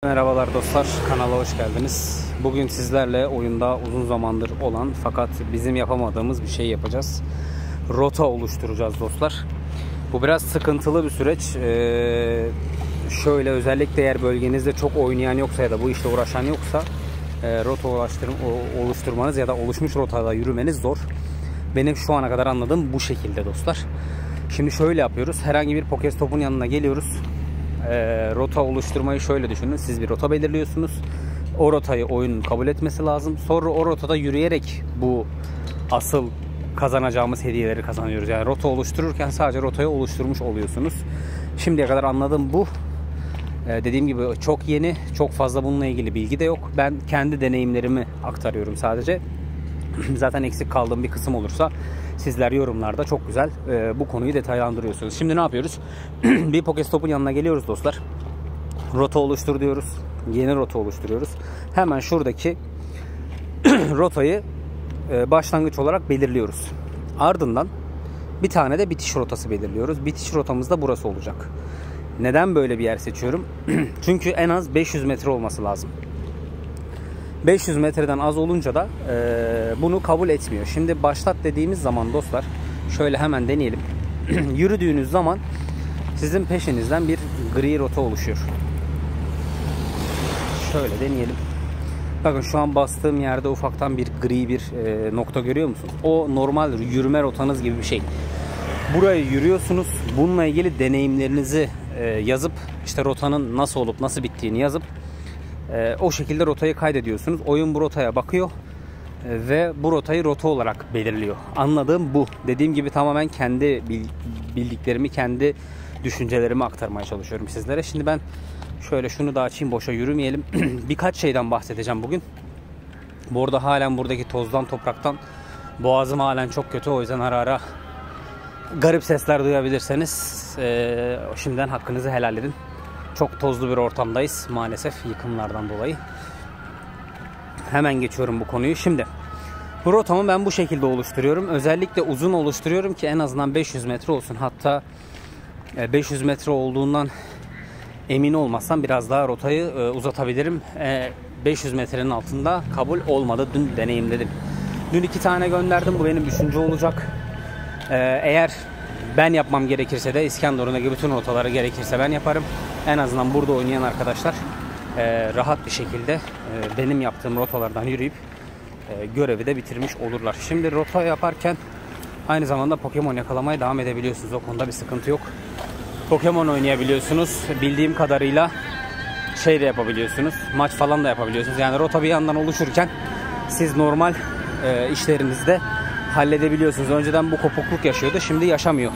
Merhabalar dostlar, kanala hoş geldiniz. Bugün sizlerle oyunda uzun zamandır olan fakat bizim yapamadığımız bir şey yapacağız. Rota oluşturacağız dostlar. Bu biraz sıkıntılı bir süreç. Şöyle özellikle eğer bölgenizde çok oynayan yoksa ya da bu işle uğraşan yoksa rota oluşturmanız ya da oluşmuş rotada yürümeniz zor. Benim şu ana kadar anladığım bu şekilde dostlar. Şimdi şöyle yapıyoruz. Herhangi bir Pokestop'un yanına geliyoruz. Rota oluşturmayı şöyle düşünün. Siz bir rota belirliyorsunuz. O rotayı oyunun kabul etmesi lazım. Sonra o rotada yürüyerek bu asıl kazanacağımız hediyeleri kazanıyoruz. Yani rota oluştururken sadece rotayı oluşturmuş oluyorsunuz. Şimdiye kadar anladığım bu. Dediğim gibi çok yeni, çok fazla bununla ilgili bilgi de yok. Ben kendi deneyimlerimi aktarıyorum sadece. Zaten eksik kaldığım bir kısım olursa sizler yorumlarda çok güzel bu konuyu detaylandırıyorsunuz. Şimdi ne yapıyoruz? Bir Pokestop'un yanına geliyoruz dostlar. Rota oluştur diyoruz. Yeni rota oluşturuyoruz. Hemen şuradaki rotayı başlangıç olarak belirliyoruz. Ardından bir tane de bitiş rotası belirliyoruz. Bitiş rotamız da burası olacak. Neden böyle bir yer seçiyorum? Çünkü en az 500 metre olması lazım. 500 metreden az olunca da bunu kabul etmiyor. Şimdi başlat dediğimiz zaman dostlar şöyle hemen deneyelim. Yürüdüğünüz zaman sizin peşinizden bir gri rota oluşuyor. Şöyle deneyelim. Bakın şu an bastığım yerde ufaktan bir gri bir nokta görüyor musunuz? O normal yürüme rotanız gibi bir şey. Buraya yürüyorsunuz. Bununla ilgili deneyimlerinizi yazıp işte rotanın nasıl olup nasıl bittiğini yazıp o şekilde rotayı kaydediyorsunuz. Oyun bu rotaya bakıyor ve bu rotayı rota olarak belirliyor. Anladığım bu. Dediğim gibi tamamen kendi bildiklerimi, kendi düşüncelerimi aktarmaya çalışıyorum sizlere. Şimdi ben şöyle şunu da açayım, boşa yürümeyelim. Birkaç şeyden bahsedeceğim bugün. Bu arada halen buradaki tozdan, topraktan boğazım halen çok kötü. O yüzden ara ara garip sesler duyabilirseniz şimdiden hakkınızı helal edin. Çok tozlu bir ortamdayız maalesef yıkımlardan dolayı. Hemen geçiyorum bu konuyu. Şimdi bu rotamı ben bu şekilde oluşturuyorum. Özellikle uzun oluşturuyorum ki en azından 500 metre olsun. Hatta 500 metre olduğundan emin olmazsam biraz daha rotayı uzatabilirim. 500 metrenin altında kabul olmadı. Dün deneyimledim. Dün 2 tane gönderdim. Bu benim 3. olacak. Eğer ben yapmam gerekirse de İskenderun'daki bütün rotaları gerekirse ben yaparım. En azından burada oynayan arkadaşlar rahat bir şekilde benim yaptığım rotalardan yürüyüp görevi de bitirmiş olurlar. Şimdi rota yaparken aynı zamanda Pokemon yakalamaya devam edebiliyorsunuz. O konuda bir sıkıntı yok. Pokemon oynayabiliyorsunuz. Bildiğim kadarıyla şey de yapabiliyorsunuz. Maç falan da yapabiliyorsunuz. Yani rota bir yandan oluşurken siz normal işlerinizde halledebiliyorsunuz. Önceden bu kopukluk yaşıyordu. Şimdi yaşamıyor.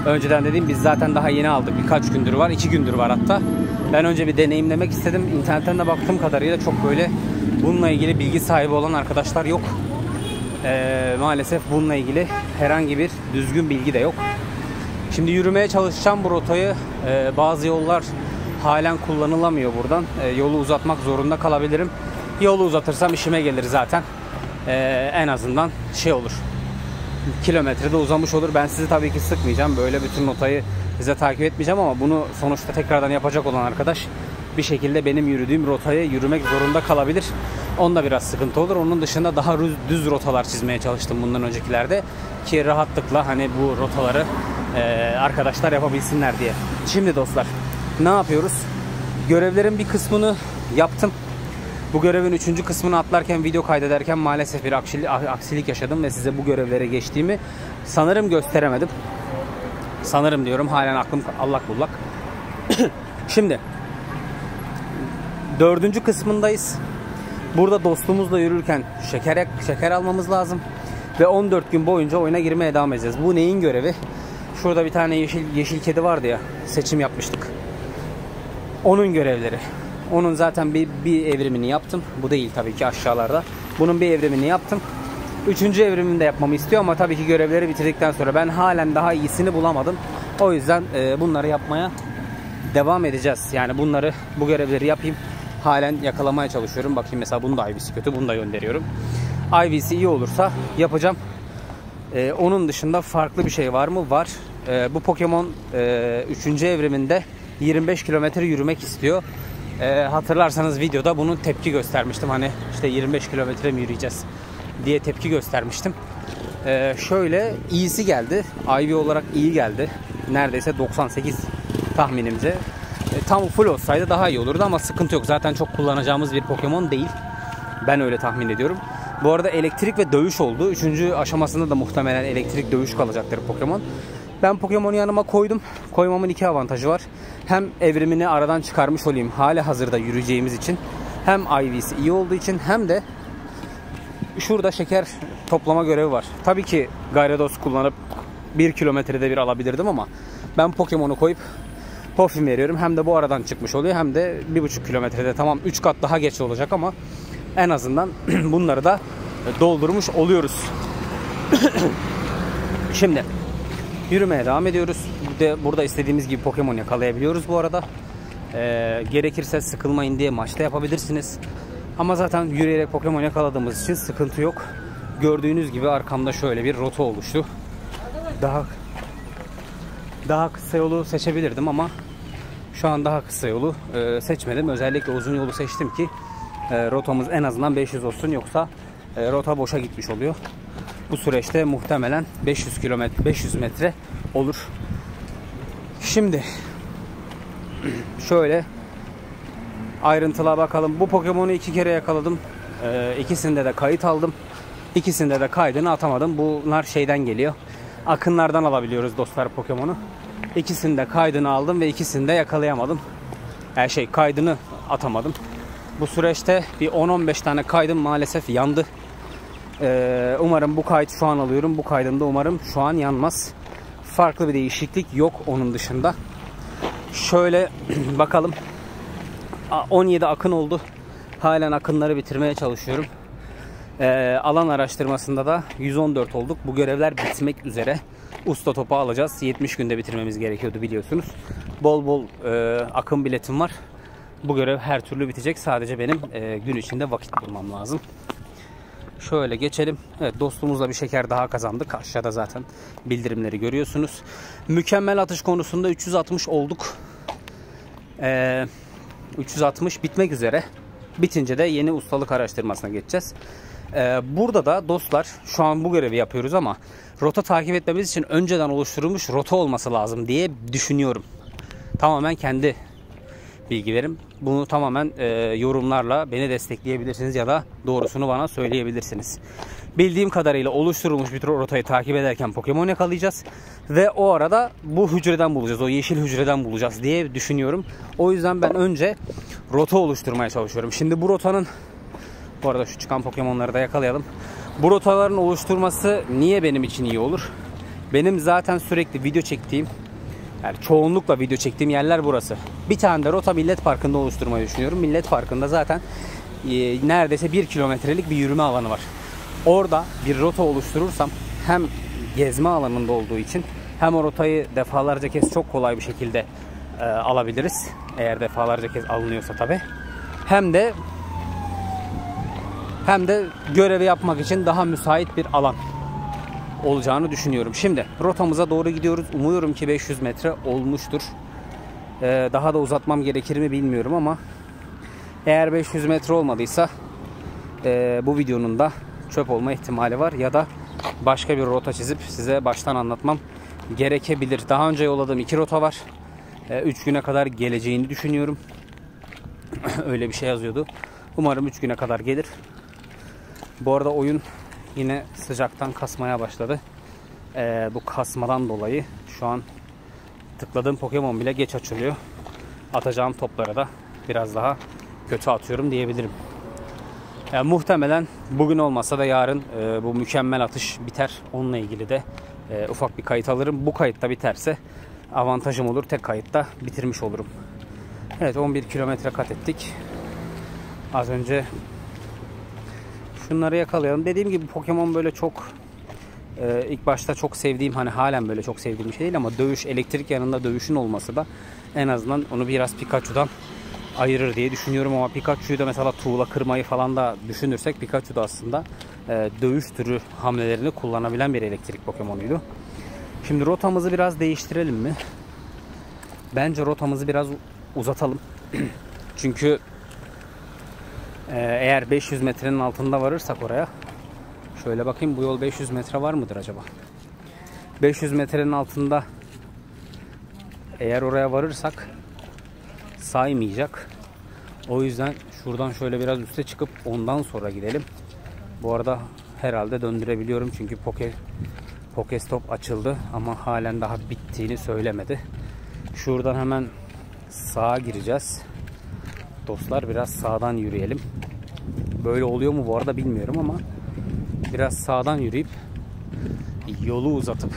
Önceden dediğim biz zaten daha yeni aldık. Birkaç gündür var. 2 gündür var hatta. Ben önce bir deneyimlemek istedim. İnternetten de baktığım kadarıyla çok böyle bununla ilgili bilgi sahibi olan arkadaşlar yok. Maalesef bununla ilgili herhangi bir düzgün bilgi de yok. Şimdi yürümeye çalışacağım bu rotayı. Bazı yollar halen kullanılamıyor buradan. Yolu uzatmak zorunda kalabilirim. Yolu uzatırsam işime gelir zaten. En azından şey olur. Kilometrede uzamış olur. Ben sizi tabii ki sıkmayacağım. Böyle bütün rotayı size takip etmeyeceğim ama bunu sonuçta tekrardan yapacak olan arkadaş bir şekilde benim yürüdüğüm rotayı yürümek zorunda kalabilir. Onda biraz sıkıntı olur. Onun dışında daha düz rotalar çizmeye çalıştım bundan öncekilerde ki rahatlıkla hani bu rotaları arkadaşlar yapabilsinler diye. Şimdi dostlar ne yapıyoruz? Görevlerin bir kısmını yaptım. Bu görevin 3. kısmını atlarken, video kaydederken maalesef bir aksilik yaşadım ve size bu görevlere geçtiğimi sanırım gösteremedim. Sanırım diyorum, halen aklım allak bullak. Şimdi 4. kısmındayız. Burada dostumuzla yürürken şeker almamız lazım ve 14 gün boyunca oyuna girmeye devam edeceğiz. Bu neyin görevi? Şurada bir tane yeşil kedi vardı ya, seçim yapmıştık. Onun görevleri. Onun zaten bir evrimini yaptım. Bu değil tabii ki, aşağılarda. Bunun bir evrimini yaptım. 3. evrimini de yapmamı istiyor ama tabii ki görevleri bitirdikten sonra ben halen daha iyisini bulamadım. O yüzden bunları yapmaya devam edeceğiz. Yani bu görevleri yapayım. Halen yakalamaya çalışıyorum. Bakayım mesela bunun da IV'si kötü. Bunu da gönderiyorum. IV'si iyi olursa yapacağım. Onun dışında farklı bir şey var mı? Var. Bu Pokemon 3. evriminde 25 kilometre yürümek istiyor. Hatırlarsanız videoda bunun tepki göstermiştim. Hani işte 25 kilometre mi yürüyeceğiz diye tepki göstermiştim. Şöyle iyisi geldi. IV olarak iyi geldi. Neredeyse 98 tahminimce. Tam full olsaydı daha iyi olurdu ama sıkıntı yok. Zaten çok kullanacağımız bir Pokemon değil. Ben öyle tahmin ediyorum. Bu arada elektrik ve dövüş oldu. 3. aşamasında da muhtemelen elektrik dövüş kalacaktır Pokemon. Ben Pokemon'u yanıma koydum. Koymamın 2 avantajı var. Hem evrimini aradan çıkarmış olayım hali hazırda yürüyeceğimiz için. Hem IV'si iyi olduğu için hem de şurada şeker toplama görevi var. Tabii ki Gyarados kullanıp 1 kilometrede bir alabilirdim ama ben Pokemon'u koyup Puffin veriyorum. Hem de bu aradan çıkmış oluyor hem de 1,5 kilometrede, tamam 3 kat daha geç olacak ama en azından bunları da doldurmuş oluyoruz. Şimdi yürümeye devam ediyoruz. Burada istediğimiz gibi Pokemon yakalayabiliyoruz bu arada. Gerekirse sıkılmayın diye maçta yapabilirsiniz. Ama zaten yürüyerek Pokemon yakaladığımız için sıkıntı yok. Gördüğünüz gibi arkamda şöyle bir rota oluştu. Daha kısa yolu seçebilirdim ama şu an daha kısa yolu seçmedim. Özellikle uzun yolu seçtim ki rotamız en azından 500 olsun, yoksa rota boşa gitmiş oluyor. Bu süreçte muhtemelen 500 metre olur. Şimdi şöyle ayrıntılara bakalım. Bu Pokemon'u 2 kere yakaladım. İkisinde de kayıt aldım. İkisinde de kaydını atamadım. Bunlar şeyden geliyor. Akınlardan alabiliyoruz dostlar Pokemon'u. İkisinde kaydını aldım ve ikisinde yakalayamadım. Kaydını atamadım. Bu süreçte bir 10-15 tane kaydım maalesef yandı. Umarım bu kayıt şu an alıyorum. Bu kaydımda umarım şu an yanmaz. Farklı bir değişiklik yok onun dışında. Şöyle bakalım. 17 akın oldu. Halen akınları bitirmeye çalışıyorum. Alan araştırmasında da 114 olduk. Bu görevler bitmek üzere. Usta topu alacağız. 70 günde bitirmemiz gerekiyordu biliyorsunuz. Bol bol akın biletim var. Bu görev her türlü bitecek. Sadece benim gün içinde vakit bulmam lazım. Şöyle geçelim. Evet, dostumuzla bir şeker daha kazandık. Aşağıda zaten bildirimleri görüyorsunuz. Mükemmel atış konusunda 360 olduk. 360 bitmek üzere. Bitince de yeni ustalık araştırmasına geçeceğiz. Burada da dostlar şu an bu görevi yapıyoruz ama rota takip etmemiz için önceden oluşturulmuş rota olması lazım diye düşünüyorum. Tamamen kendi bilgilerim. Bunu tamamen yorumlarla beni destekleyebilirsiniz ya da doğrusunu bana söyleyebilirsiniz. Bildiğim kadarıyla oluşturulmuş bir rotayı takip ederken Pokemon yakalayacağız. Ve o arada bu hücreden bulacağız. O yeşil hücreden bulacağız diye düşünüyorum. O yüzden ben önce rota oluşturmaya çalışıyorum. Şimdi bu rotanın, bu arada şu çıkan Pokemon'ları da yakalayalım. Bu rotaların oluşturması niye benim için iyi olur? Benim zaten sürekli video çektiğim, yani çoğunlukla video çektiğim yerler burası. Bir tane de rota Millet Parkı'nda oluşturmayı düşünüyorum. Millet Parkı'nda zaten neredeyse 1 kilometrelik bir yürüme alanı var. Orada bir rota oluşturursam hem gezme alanında olduğu için hem o rotayı defalarca kez çok kolay bir şekilde alabiliriz. Eğer defalarca kez alınıyorsa tabi. Hem de görevi yapmak için daha müsait bir alan olacağını düşünüyorum. Şimdi rotamıza doğru gidiyoruz. Umuyorum ki 500 metre olmuştur. Daha da uzatmam gerekir mi bilmiyorum ama eğer 500 metre olmadıysa bu videonun da çöp olma ihtimali var ya da başka bir rota çizip size baştan anlatmam gerekebilir. Daha önce yolladığım 2 rota var. 3 güne kadar geleceğini düşünüyorum. Öyle bir şey yazıyordu. Umarım 3 güne kadar gelir. Bu arada oyun yine sıcaktan kasmaya başladı. Bu kasmadan dolayı şu an tıkladığım Pokemon bile geç açılıyor. Atacağım toplara da biraz daha kötü atıyorum diyebilirim. Yani muhtemelen bugün olmasa da yarın bu mükemmel atış biter. Onunla ilgili de ufak bir kayıt alırım. Bu kayıtta biterse avantajım olur. Tek kayıtta bitirmiş olurum. Evet, 11 kilometre kat ettik. Az önce şunları yakalayalım. Dediğim gibi Pokemon böyle çok ilk başta çok sevdiğim, hani halen böyle çok sevdiğim şey değil ama dövüş, elektrik yanında dövüşün olması da en azından onu biraz Pikachu'dan ayırır diye düşünüyorum ama Pikachu'yu da mesela tuğla kırmayı falan da düşünürsek Pikachu da aslında dövüş türü hamlelerini kullanabilen bir elektrik Pokemon'uydu. Şimdi rotamızı biraz değiştirelim mi? Bence rotamızı biraz uzatalım. Çünkü eğer 500 metrenin altında varırsak oraya, şöyle bakayım, bu yol 500 metre var mıdır acaba? 500 metrenin altında eğer oraya varırsak saymayacak. O yüzden şuradan şöyle biraz üste çıkıp ondan sonra gidelim. Bu arada herhalde döndürebiliyorum çünkü Pokestop açıldı ama halen daha bittiğini söylemedi. Şuradan hemen sağa gireceğiz. Dostlar, biraz sağdan yürüyelim. Böyle oluyor mu bu arada bilmiyorum ama biraz sağdan yürüyüp yolu uzatıp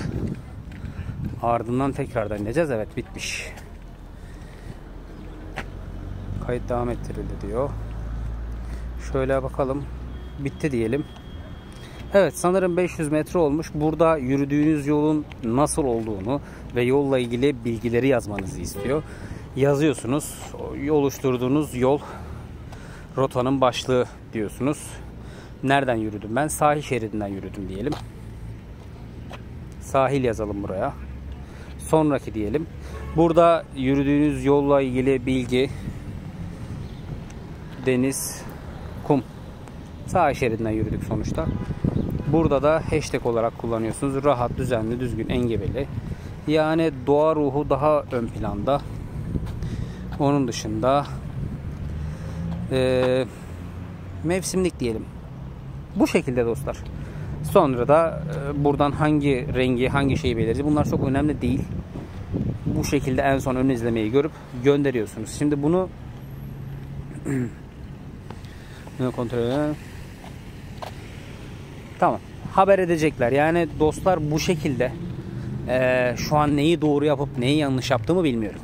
ardından tekrardan ineceğiz. Evet, bitmiş. Kayıt devam ettirildi diyor. Şöyle bakalım. Bitti diyelim. Evet, sanırım 500 metre olmuş. Burada yürüdüğünüz yolun nasıl olduğunu ve yolla ilgili bilgileri yazmanızı istiyor. Yazıyorsunuz. Oluşturduğunuz yol rotanın başlığı diyorsunuz. Nereden yürüdüm ben? Sahil şeridinden yürüdüm diyelim. Sahil yazalım buraya. Sonraki diyelim. Burada yürüdüğünüz yolla ilgili bilgi: deniz, kum. Sahil şeridinden yürüdük sonuçta. Burada da hashtag olarak kullanıyorsunuz. Rahat, düzenli, düzgün, engebeli. Yani doğa ruhu daha ön planda. Onun dışında mevsimlik diyelim. Bu şekilde dostlar. Sonra da buradan hangi rengi, hangi şeyi belirleyeceğiz. Bunlar çok önemli değil. Bu şekilde en son ön izlemeyi görüp gönderiyorsunuz. Şimdi bunu kontrol edelim. Tamam. Haber edecekler. Yani dostlar, bu şekilde şu an neyi doğru yapıp neyi yanlış yaptığımı bilmiyorum.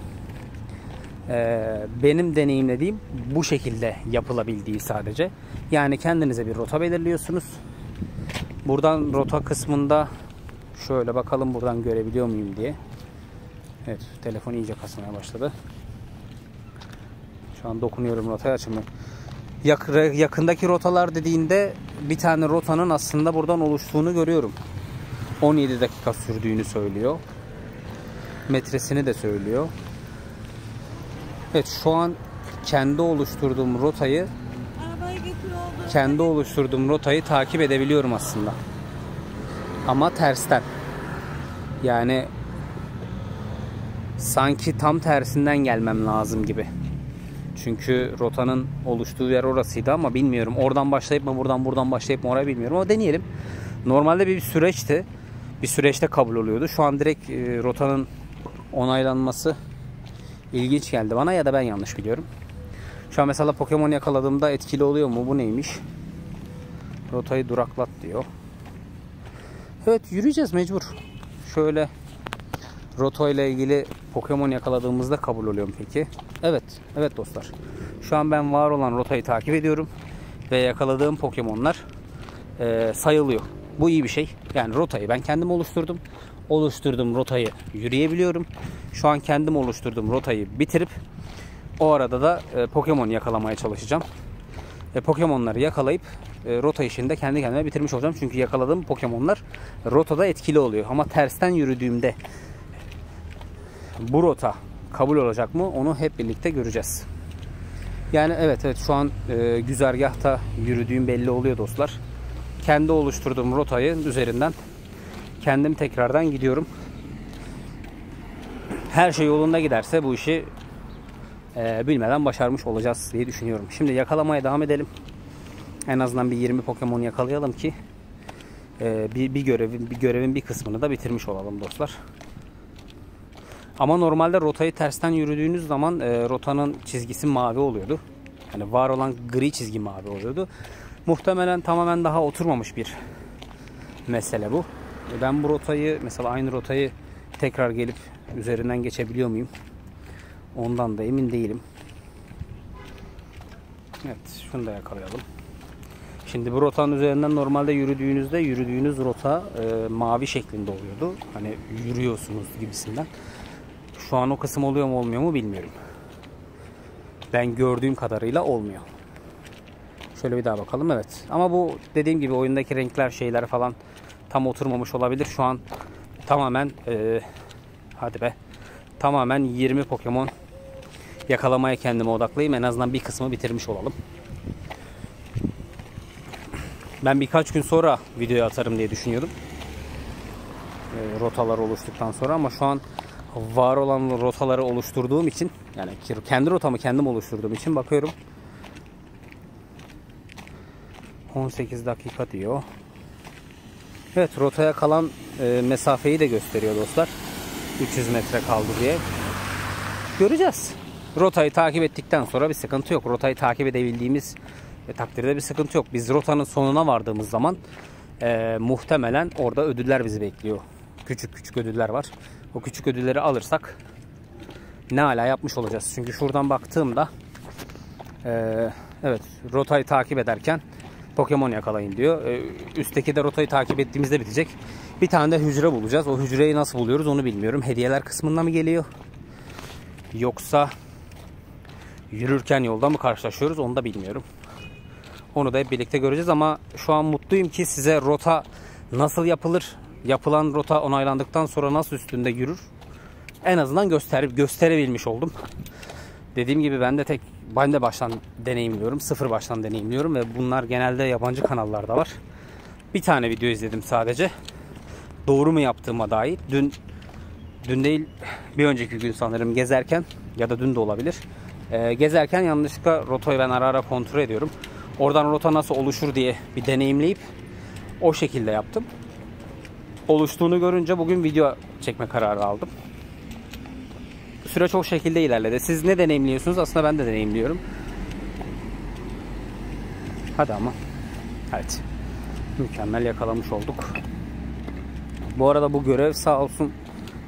Benim deneyimlediğim bu şekilde yapılabildiği sadece. Yani kendinize bir rota belirliyorsunuz. Buradan rota kısmında şöyle bakalım, buradan görebiliyor muyum diye. Evet, telefon iyice kasmaya başladı. Şu an dokunuyorum, rotaya açılmıyor. Yakındaki rotalar dediğinde bir tane rotanın aslında buradan oluştuğunu görüyorum. 17 dakika sürdüğünü söylüyor. Metresini de söylüyor. Evet, şu an kendi oluşturduğum rotayı takip edebiliyorum aslında. Ama tersten. Yani sanki tam tersinden gelmem lazım gibi. Çünkü rotanın oluştuğu yer orasıydı ama bilmiyorum. Oradan başlayıp mı buradan başlayıp mı orayı bilmiyorum ama deneyelim. Normalde bir süreçti. Bir süreçte kabul oluyordu. Şu an direkt rotanın onaylanması ilginç geldi bana, ya da ben yanlış biliyorum. Şu an mesela Pokemon yakaladığımda etkili oluyor mu? Bu neymiş? Rotayı duraklat diyor. Evet, yürüyeceğiz mecbur. Şöyle rota ile ilgili Pokemon yakaladığımızda kabul oluyor mu peki? Evet. Evet dostlar. Şu an ben var olan rotayı takip ediyorum. Ve yakaladığım Pokemon'lar sayılıyor. Bu iyi bir şey. Yani rotayı ben kendim oluşturdum. Oluşturduğum rotayı yürüyebiliyorum. Şu an kendim oluşturduğum rotayı bitirip o arada da Pokemon yakalamaya çalışacağım. Pokemon'ları yakalayıp rota işini de kendi kendime bitirmiş olacağım. Çünkü yakaladığım Pokemon'lar rotada etkili oluyor. Ama tersten yürüdüğümde bu rota kabul olacak mı? Onu hep birlikte göreceğiz. Yani evet şu an güzergahta yürüdüğüm belli oluyor dostlar. Kendi oluşturduğum rotayı üzerinden kendim tekrardan gidiyorum. Her şey yolunda giderse bu işi bilmeden başarmış olacağız diye düşünüyorum. Şimdi yakalamaya devam edelim. En azından bir 20 Pokemon yakalayalım ki bir görevin bir kısmını da bitirmiş olalım dostlar. Ama normalde rotayı tersten yürüdüğünüz zaman rotanın çizgisi mavi oluyordu. Yani var olan gri çizgi mavi oluyordu. Muhtemelen tamamen daha oturmamış bir mesele bu. Ben bu rotayı, mesela aynı rotayı tekrar gelip üzerinden geçebiliyor muyum? Ondan da emin değilim. Evet, şunu da yakalayalım. Şimdi bu rotanın üzerinden normalde yürüdüğünüz rota mavi şeklinde oluyordu. Hani yürüyorsunuz gibisinden. Şu an o kısım oluyor mu olmuyor mu bilmiyorum. Ben gördüğüm kadarıyla olmuyor. Şöyle bir daha bakalım. Evet. Ama bu dediğim gibi oyundaki renkler, şeyler falan tam oturmamış olabilir. Şu an tamamen tamamen 20 Pokemon yakalamaya kendime odaklayayım. En azından bir kısmı bitirmiş olalım. Ben birkaç gün sonra videoyu atarım diye düşünüyordum. Rotalar oluştuktan sonra, ama şu an var olan rotaları oluşturduğum için, yani kendi rotamı kendim oluşturduğum için bakıyorum. 18 dakika diyor. Evet, rotaya kalan mesafeyi de gösteriyor dostlar. 300 metre kaldı diye. Göreceğiz. Rotayı takip ettikten sonra bir sıkıntı yok. Rotayı takip edebildiğimiz takdirde bir sıkıntı yok. Biz rotanın sonuna vardığımız zaman muhtemelen orada ödüller bizi bekliyor. Küçük küçük ödüller var. O küçük ödülleri alırsak ne ala yapmış olacağız. Çünkü şuradan baktığımda evet, rotayı takip ederken Pokemon yakalayın diyor. Üstteki de rotayı takip ettiğimizde bitecek. Bir tane de hücre bulacağız. O hücreyi nasıl buluyoruz onu bilmiyorum. Hediyeler kısmında mı geliyor? Yoksa yürürken yolda mı karşılaşıyoruz onu da bilmiyorum. Onu da hep birlikte göreceğiz, ama şu an mutluyum ki size rota nasıl yapılır, yapılan rota onaylandıktan sonra nasıl üstünde yürür, en azından gösterebilmiş oldum. Dediğim gibi ben de baştan deneyimliyorum. Sıfır baştan deneyimliyorum ve bunlar genelde yabancı kanallarda var. Bir tane video izledim sadece. Doğru mu yaptığıma dair. Dün değil, bir önceki gün sanırım gezerken, ya da dün de olabilir. Gezerken yanlışlıkla rotayı ben ara ara kontrol ediyorum. Oradan rota nasıl oluşur diye bir deneyimleyip o şekilde yaptım. Oluştuğunu görünce bugün video çekme kararı aldım. Süreç o şekilde ilerledi. Siz ne deneyimliyorsunuz? Aslında ben de deneyimliyorum. Hadi ama. Evet. Mükemmel yakalamış olduk. Bu arada bu görev sağ olsun,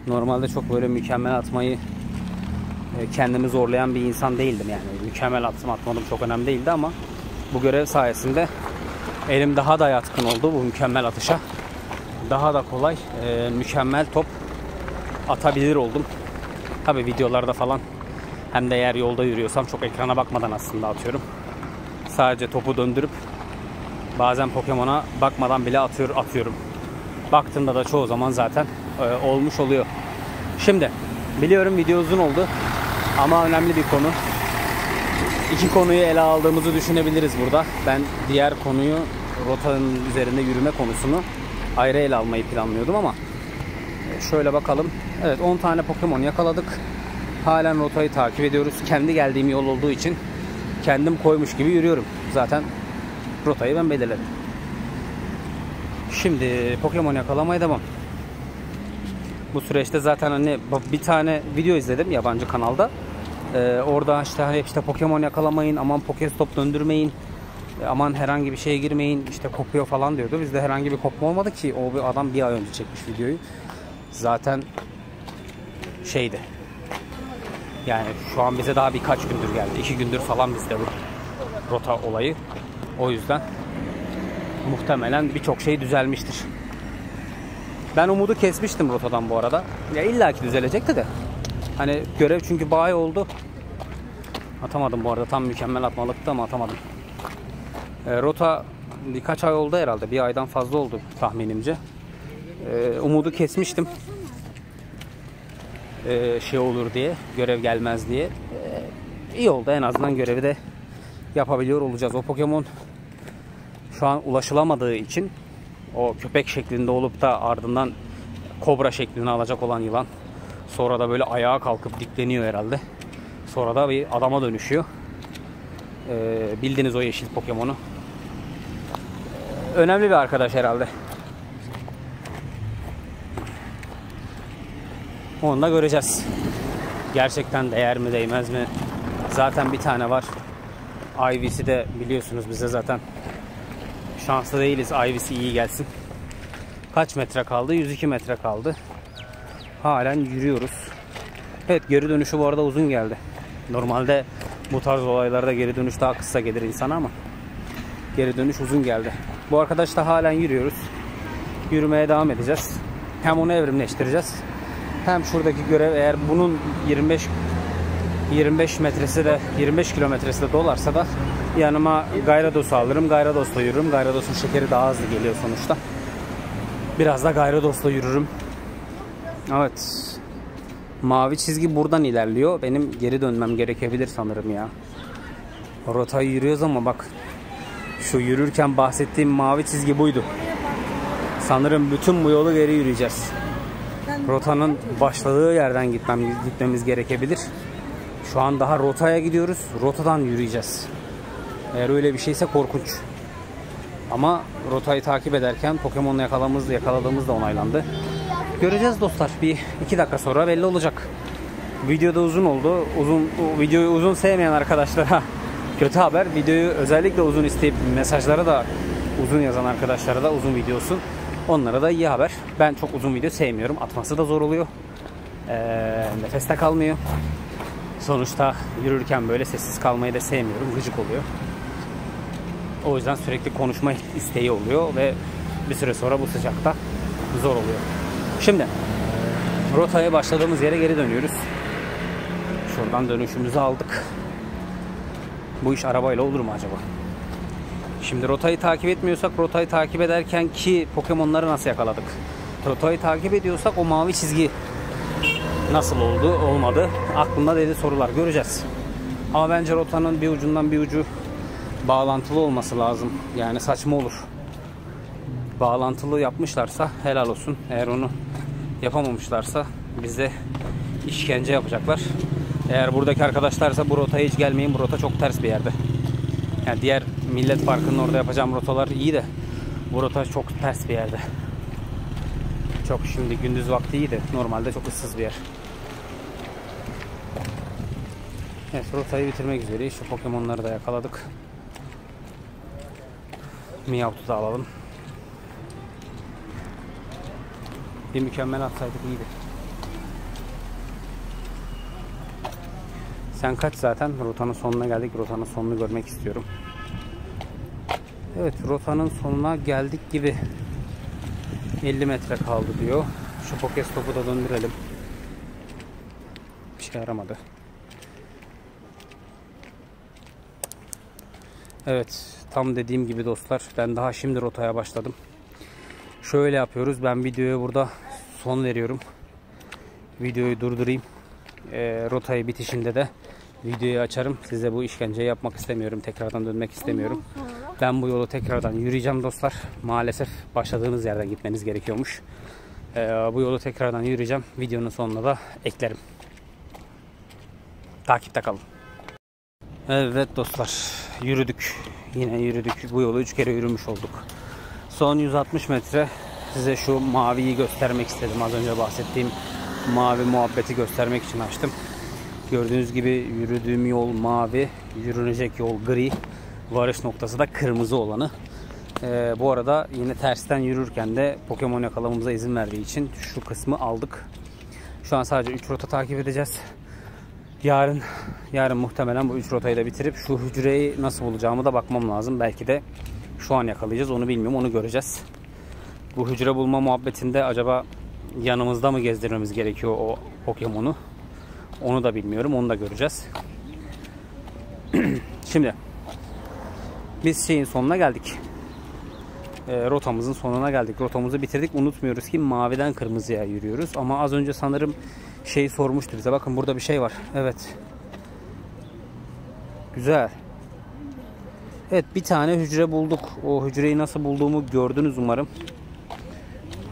normalde çok böyle mükemmel atmayı kendimi zorlayan bir insan değildim yani. Mükemmel attım atmadım çok önemli değildi, ama bu görev sayesinde elim daha da yatkın oldu bu mükemmel atışa. Daha da kolay mükemmel top atabilir oldum. Tabi videolarda falan, hem de eğer yolda yürüyorsam çok ekrana bakmadan aslında atıyorum. Sadece topu döndürüp bazen Pokemon'a bakmadan bile atıyorum. Baktığımda da çoğu zaman zaten olmuş oluyor. Şimdi biliyorum video uzun oldu ama önemli bir konu. İki konuyu ele aldığımızı düşünebiliriz burada. Ben diğer konuyu, rotanın üzerinde yürüme konusunu ayrı ele almayı planlıyordum, ama şöyle bakalım. Evet, 10 tane Pokemon yakaladık. Halen rotayı takip ediyoruz. Kendi geldiğim yol olduğu için kendim koymuş gibi yürüyorum. Zaten rotayı ben belirledim. Şimdi Pokemon yakalamaya devam. Bu süreçte zaten hani bir tane video izledim yabancı kanalda. Orada işte Pokemon yakalamayın, aman Pokestop döndürmeyin, aman herhangi bir şeye girmeyin, işte kopuyor falan diyordu. Bizde herhangi bir kopma olmadı ki, o bir adam bir ay önce çekmiş videoyu. Zaten şeydi. Yani şu an bize daha birkaç gündür geldi. 2 gündür falan bizde bu rota olayı. O yüzden muhtemelen birçok şey düzelmiştir. Ben umudu kesmiştim rotadan bu arada. Ya illaki düzelecekti de. Hani görev çünkü bayağı oldu. Atamadım bu arada. Tam mükemmel atmalıktı ama atamadım. Rota birkaç ay oldu herhalde. Bir aydan fazla oldu tahminimce. Umudu kesmiştim. Şey olur diye. Görev gelmez diye. İyi oldu. En azından görevi de yapabiliyor olacağız. O Pokemon şu an ulaşılamadığı için, o köpek şeklinde olup da ardından kobra şeklini alacak olan yılan, sonra da böyle ayağa kalkıp dikleniyor herhalde. Sonra da bir adama dönüşüyor. Bildiğiniz o yeşil Pokemon'u. Önemli bir arkadaş herhalde. Onu da göreceğiz. Gerçekten değer mi değmez mi? Zaten bir tane var. Ivy'si de biliyorsunuz bize zaten şanslı değiliz. Ivy'si iyi gelsin. Kaç metre kaldı? 102 metre kaldı. Halen yürüyoruz. Evet, geri dönüşü bu arada uzun geldi. Normalde bu tarz olaylarda geri dönüş daha kısa gelir insana, ama geri dönüş uzun geldi. Bu arkadaşla halen yürüyoruz. Yürümeye devam edeceğiz. Hem onu evrimleştireceğiz, hem şuradaki görev, eğer bunun 25 metresi de 25 kilometresi de dolarsa da yanıma Gyarados alırım. Gyarados'la yürürüm. Gyarados'un şekeri daha hızlı geliyor sonuçta. Biraz da Gyarados'la yürürüm. Evet. Mavi çizgi buradan ilerliyor. Benim geri dönmem gerekebilir sanırım ya. Rotayı yürüyoruz ama bak. Şu yürürken bahsettiğim mavi çizgi buydu. Sanırım bütün bu yolu geri yürüyeceğiz. Rotanın başladığı yerden gitmemiz gerekebilir. Şu an daha rotaya gidiyoruz. Rotadan yürüyeceğiz. Eğer öyle bir şeyse korkunç. Ama rotayı takip ederken Pokemon'u yakaladığımız da onaylandı. Göreceğiz dostlar. Bir 2 dakika sonra belli olacak. Video da uzun oldu. Videoyu uzun sevmeyen arkadaşlara kötü haber. Videoyu özellikle uzun isteyip mesajlara da uzun yazan arkadaşlara da uzun video olsun. Onlara da iyi haber. Ben çok uzun video sevmiyorum. Atması da zor oluyor. Nefeste kalmıyor. Sonuçta yürürken böyle sessiz kalmayı da sevmiyorum. Gıcık oluyor. O yüzden sürekli konuşma isteği oluyor ve bir süre sonra bu sıcakta zor oluyor. Şimdi rotaya başladığımız yere geri dönüyoruz. Şuradan dönüşümüzü aldık. Bu iş arabayla olur mu acaba? Şimdi rotayı takip etmiyorsak rotayı takip ederken ki Pokemon'ları nasıl yakaladık? Rotayı takip ediyorsak o mavi çizgi nasıl oldu, olmadı? Aklımda deli sorular, göreceğiz. Ama bence rotanın bir ucundan bir ucu bağlantılı olması lazım. Yani saçma olur. Bağlantılı yapmışlarsa helal olsun. Eğer onu yapamamışlarsa bize işkence yapacaklar. Eğer buradaki arkadaşlarsa bu rotaya hiç gelmeyin. Bu rota çok ters bir yerde. Yani diğer Millet Parkı'nın orada yapacağım rotalar iyi de bu rota çok ters bir yerde. Çok şimdi gündüz vakti iyi de normalde çok ıssız bir yer. Evet, rotayı bitirmek üzereyiz. Şu Pokemon'ları da yakaladık. Meowth'u da alalım. Bir mükemmel atsaydık iyiydi. Sen kaç zaten? Rotanın sonuna geldik. Rotanın sonunu görmek istiyorum. Evet, rotanın sonuna geldik gibi. 50 metre kaldı diyor. Şu Pokestopu da döndürelim. Bir şey yaramadı. Evet, tam dediğim gibi dostlar, ben daha şimdi rotaya başladım. Şöyle yapıyoruz, ben videoya burada son veriyorum. Videoyu durdurayım. Rotayı bitişinde de videoyu açarım. Size bu işkenceyi yapmak istemiyorum, tekrardan dönmek istemiyorum. Ben bu yolu tekrardan yürüyeceğim dostlar. Maalesef başladığınız yerden gitmeniz gerekiyormuş. Bu yolu tekrardan yürüyeceğim. Videonun sonuna da eklerim. Takipte kalın. Evet dostlar, yürüdük. Yine yürüdük. Bu yolu 3 kere yürümüş olduk. Son 160 metre size şu maviyi göstermek istedim. Az önce bahsettiğim mavi muhabbeti göstermek için açtım. Gördüğünüz gibi yürüdüğüm yol mavi, yürünecek yol gri, varış noktası da kırmızı olanı. Bu arada yine tersten yürürken de Pokemon yakalamamıza izin verdiği için şu kısmı aldık. Şu an sadece 3 rota takip edeceğiz. Yarın muhtemelen bu 3 rotayı da bitirip şu hücreyi nasıl bulacağımı da bakmam lazım. Belki de şu an yakalayacağız, onu bilmiyorum, onu göreceğiz. Bu hücre bulma muhabbetinde acaba yanımızda mı gezdirmemiz gerekiyor o Pokemon'u? Onu da bilmiyorum, onu da göreceğiz. Şimdi biz şeyin sonuna geldik. Rotamızın sonuna geldik. Rotamızı bitirdik. Unutmuyoruz ki maviden kırmızıya yürüyoruz. Ama az önce sanırım şey sormuştu bize. Bakın burada bir şey var. Evet. Güzel. Evet, bir tane hücre bulduk. O hücreyi nasıl bulduğumu gördünüz umarım.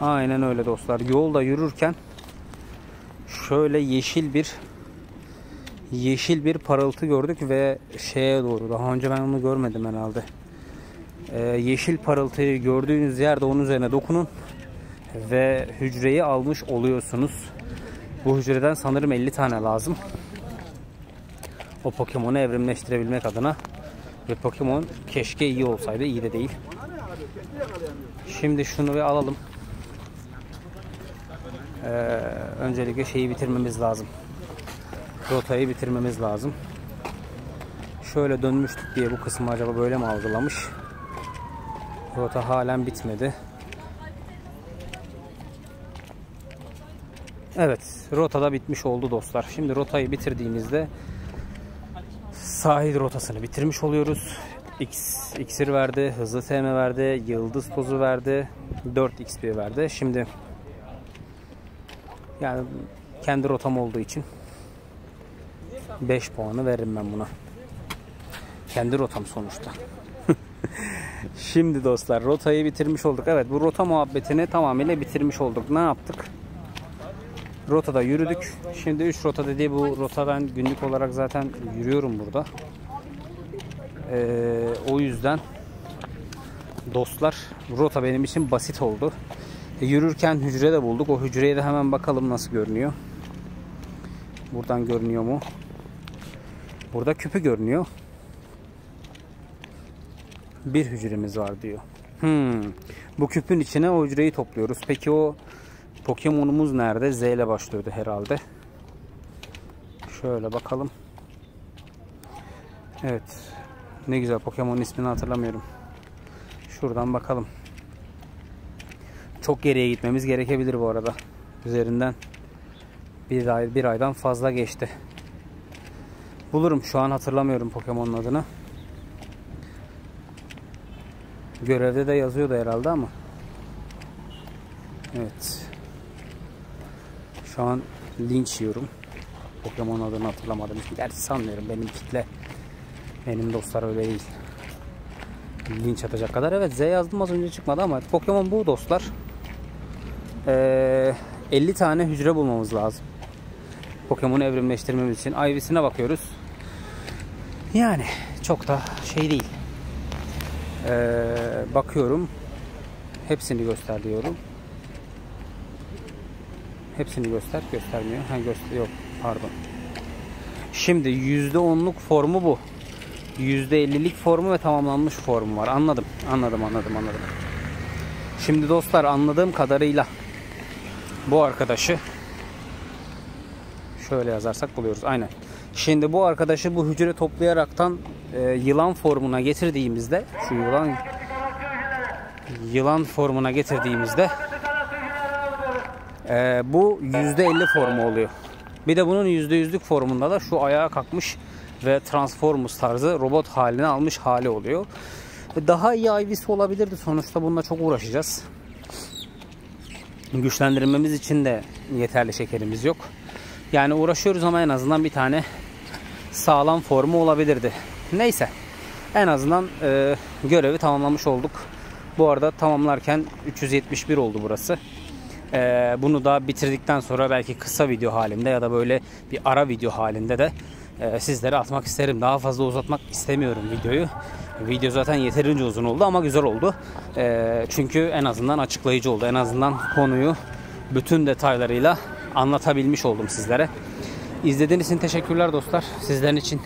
Aynen öyle dostlar. Yolda yürürken şöyle yeşil bir parıltı gördük ve şeye doğru. Daha önce ben onu görmedim herhalde. Yeşil parıltıyı gördüğünüz yerde onun üzerine dokunun ve hücreyi almış oluyorsunuz. Bu hücreden sanırım 50 tane lazım. O Pokemon'u evrimleştirebilmek adına. Ve Pokemon keşke iyi olsaydı. İyi de değil. Şimdi şunu bir alalım. Öncelikle şeyi bitirmemiz lazım. Rotayı bitirmemiz lazım. Şöyle dönmüştük diye bu kısmı acaba böyle mi algılamış? Rota halen bitmedi. Evet, rotada bitmiş oldu dostlar. Şimdi rotayı bitirdiğimizde sahil rotasını bitirmiş oluyoruz. İksir verdi, hızlı TM verdi, yıldız tozu verdi, 4 XP verdi. Şimdi yani kendi rotam olduğu için 5 puanı veririm ben buna. Kendi rotam sonuçta. Şimdi dostlar rotayı bitirmiş olduk. Evet, bu rota muhabbetini tamamıyla bitirmiş olduk. Ne yaptık? Rotada yürüdük. Şimdi 3 rota dediği bu rota, ben günlük olarak zaten yürüyorum burada. O yüzden dostlar rota benim için basit oldu. Yürürken hücre de bulduk. O hücreye de hemen bakalım nasıl görünüyor. Buradan görünüyor mu? Burada küpü görünüyor. Bir hücremiz var diyor. Bu küpün içine o hücreyi topluyoruz. Peki o Pokemon'umuz nerede? Z ile başlıyordu herhalde. Şöyle bakalım. Evet. Ne güzel, Pokemon'un ismini hatırlamıyorum. Şuradan bakalım. Çok geriye gitmemiz gerekebilir bu arada. Üzerinden bir aydan fazla geçti. Bulurum, şu an hatırlamıyorum Pokemon'un adını. Görevde de yazıyordu herhalde ama. Evet. Şu an linç yiyorum. Pokemon adını hatırlamadım. Gerçi sanmıyorum, benim kitle, benim dostlar öyle değil. Linç atacak kadar. Evet, Z yazdım az önce, çıkmadı ama Pokemon bu dostlar. 50 tane hücre bulmamız lazım. Pokemon'u evrimleştirmemiz için. Ivy'sine bakıyoruz. Yani çok da şey değil. Bakıyorum. Hepsini göster diyorum. Hepsini göstermiyor. Yok, pardon. Şimdi %10'luk formu bu. %50'lik formu ve tamamlanmış formu var. Anladım. Şimdi dostlar, anladığım kadarıyla bu arkadaşı şöyle yazarsak buluyoruz. Aynen. Şimdi bu arkadaşı bu hücre toplayaraktan yılan formuna getirdiğimizde, şu yılan formuna getirdiğimizde bu %50 formu oluyor. Bir de bunun %100'lük formunda da şu ayağa kalkmış ve Transformers tarzı robot halini almış hali oluyor. Daha iyi Ivy'si olabilirdi. Sonuçta bununla çok uğraşacağız. Güçlendirmemiz için de yeterli şekerimiz yok. Yani uğraşıyoruz ama en azından bir tane sağlam formu olabilirdi. Neyse. En azından görevi tamamlamış olduk. Bu arada tamamlarken 371 oldu burası. Bunu da bitirdikten sonra belki kısa video halinde ya da böyle bir ara video halinde de sizlere atmak isterim. Daha fazla uzatmak istemiyorum videoyu. Video zaten yeterince uzun oldu ama güzel oldu. Çünkü en azından açıklayıcı oldu. En azından konuyu bütün detaylarıyla anlatabilmiş oldum sizlere. İzlediğiniz için teşekkürler dostlar. Sizlerin için,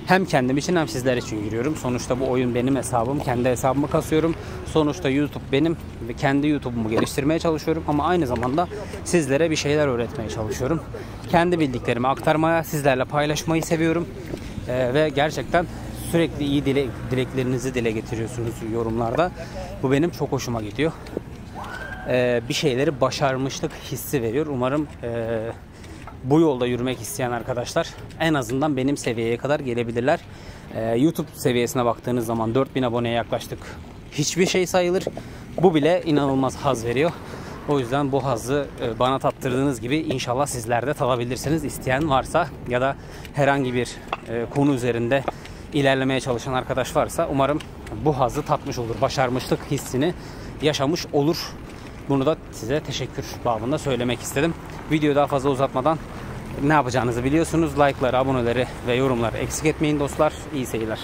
hem kendim için hem sizler için giriyorum. Sonuçta bu oyun benim hesabım. Kendi hesabımı kasıyorum. Sonuçta YouTube benim ve kendi YouTube'umu geliştirmeye çalışıyorum. Ama aynı zamanda sizlere bir şeyler öğretmeye çalışıyorum. Kendi bildiklerimi aktarmaya, sizlerle paylaşmayı seviyorum. Ve gerçekten sürekli iyi dileklerinizi dile getiriyorsunuz yorumlarda. Bu benim çok hoşuma gidiyor. Bir şeyleri başarmışlık hissi veriyor. Umarım bu yolda yürümek isteyen arkadaşlar en azından benim seviyeye kadar gelebilirler. YouTube seviyesine baktığınız zaman 4000 aboneye yaklaştık. Hiçbir şey sayılır. Bu bile inanılmaz haz veriyor. O yüzden bu hazzı bana tattırdığınız gibi inşallah sizler de tadabilirsiniz. İsteyen varsa ya da herhangi bir konu üzerinde ilerlemeye çalışan arkadaş varsa umarım bu hazzı tatmış olur. Başarmışlık hissini yaşamış olur. Bunu da size teşekkür babında söylemek istedim. Videoyu daha fazla uzatmadan ne yapacağınızı biliyorsunuz. Like'ları, aboneleri ve yorumları eksik etmeyin dostlar. İyi seyirler.